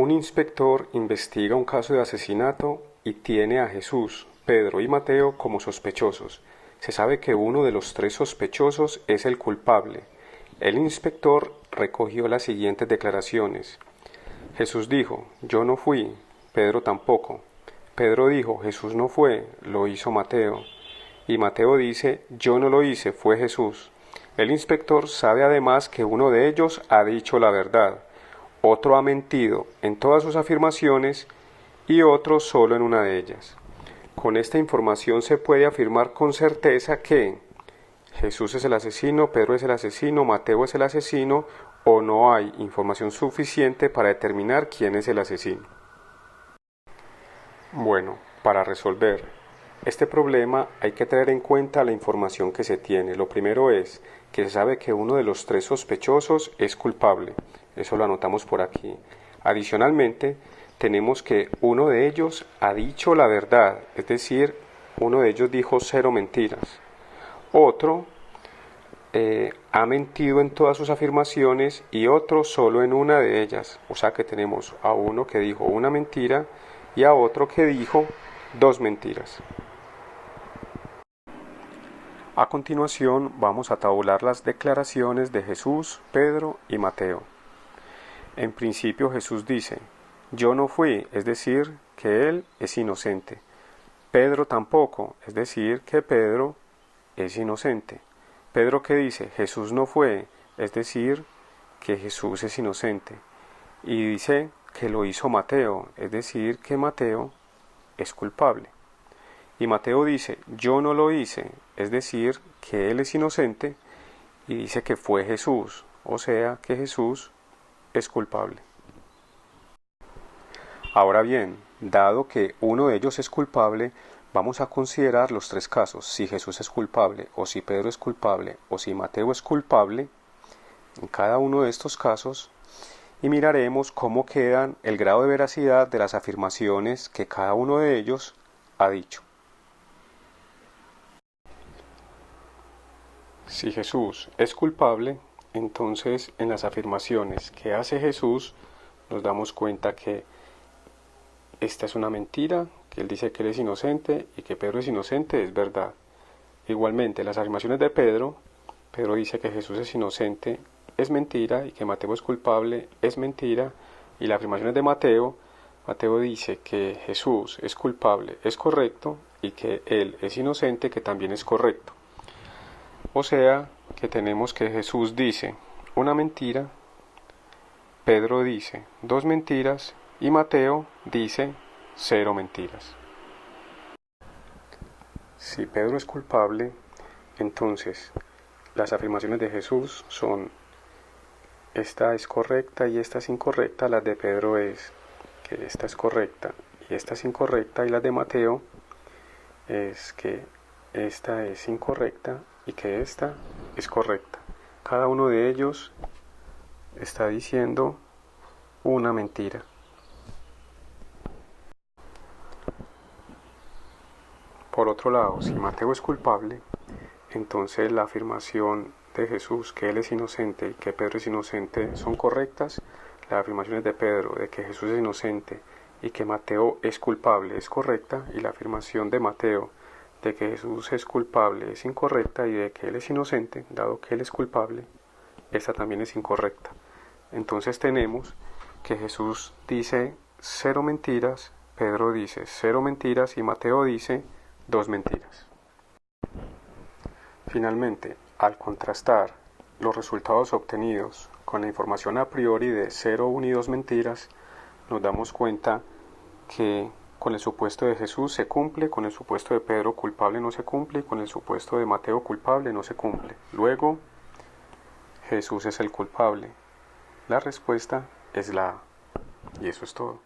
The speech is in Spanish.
Un inspector investiga un caso de asesinato y tiene a Jesús, Pedro y Mateo como sospechosos. Se sabe que uno de los tres sospechosos es el culpable. El inspector recogió las siguientes declaraciones. Jesús dijo, yo no fui, Pedro tampoco. Pedro dijo, Jesús no fue, lo hizo Mateo. Y Mateo dice, yo no lo hice, fue Jesús. El inspector sabe además que uno de ellos ha dicho la verdad, otro ha mentido en todas sus afirmaciones y otro solo en una de ellas. Con esta información se puede afirmar con certeza que Jesús es el asesino, Pedro es el asesino, Mateo es el asesino, o no hay información suficiente para determinar quién es el asesino. Bueno, para resolver este problema hay que tener en cuenta la información que se tiene. Lo primero es que se sabe que uno de los tres sospechosos es culpable. Eso lo anotamos por aquí. Adicionalmente, tenemos que uno de ellos ha dicho la verdad, es decir, uno de ellos dijo 0 mentiras. Otro ha mentido en todas sus afirmaciones y otro solo en una de ellas. O sea que tenemos a uno que dijo una mentira y a otro que dijo 2 mentiras. A continuación vamos a tabular las declaraciones de Jesús, Pedro y Mateo. En principio Jesús dice, yo no fui, es decir, que él es inocente. Pedro tampoco, es decir, que Pedro es inocente. Pedro que dice, Jesús no fue, es decir, que Jesús es inocente. Y dice que lo hizo Mateo, es decir, que Mateo es culpable. Y Mateo dice, yo no lo hice, es decir, que él es inocente, y dice que fue Jesús, o sea, que Jesús es culpable. Ahora bien, dado que uno de ellos es culpable, vamos a considerar los tres casos, si Jesús es culpable, o si Pedro es culpable, o si Mateo es culpable, en cada uno de estos casos, y miraremos cómo quedan el grado de veracidad de las afirmaciones que cada uno de ellos ha dicho. Si Jesús es culpable, entonces en las afirmaciones que hace Jesús nos damos cuenta que esta es una mentira, que él dice que él es inocente y que Pedro es inocente, es verdad. Igualmente, las afirmaciones de Pedro dice que Jesús es inocente, es mentira, y que Mateo es culpable, es mentira. Y las afirmaciones de Mateo dice que Jesús es culpable, es correcto, y que él es inocente, que también es correcto. O sea, que tenemos que Jesús dice una mentira, Pedro dice 2 mentiras y Mateo dice 0 mentiras. Si Pedro es culpable, entonces las afirmaciones de Jesús son esta es correcta y esta es incorrecta. Las de Pedro es que esta es correcta y esta es incorrecta, y las de Mateo es que esta es incorrecta y que esta es correcta. Cada uno de ellos está diciendo una mentira. Por otro lado, si Mateo es culpable, entonces la afirmación de Jesús que él es inocente y que Pedro es inocente son correctas. Las afirmaciones de Pedro de que Jesús es inocente y que Mateo es culpable es correcta, y la afirmación de Mateo de que Jesús es culpable es incorrecta, y de que él es inocente, dado que él es culpable, esta también es incorrecta. Entonces tenemos que Jesús dice 0 mentiras, Pedro dice 0 mentiras y Mateo dice 2 mentiras. Finalmente, al contrastar los resultados obtenidos con la información a priori de 0, 1 y 2 mentiras, nos damos cuenta que con el supuesto de Jesús se cumple, con el supuesto de Pedro culpable no se cumple, y con el supuesto de Mateo culpable no se cumple. Luego, Jesús es el culpable. La respuesta es la A. Y eso es todo.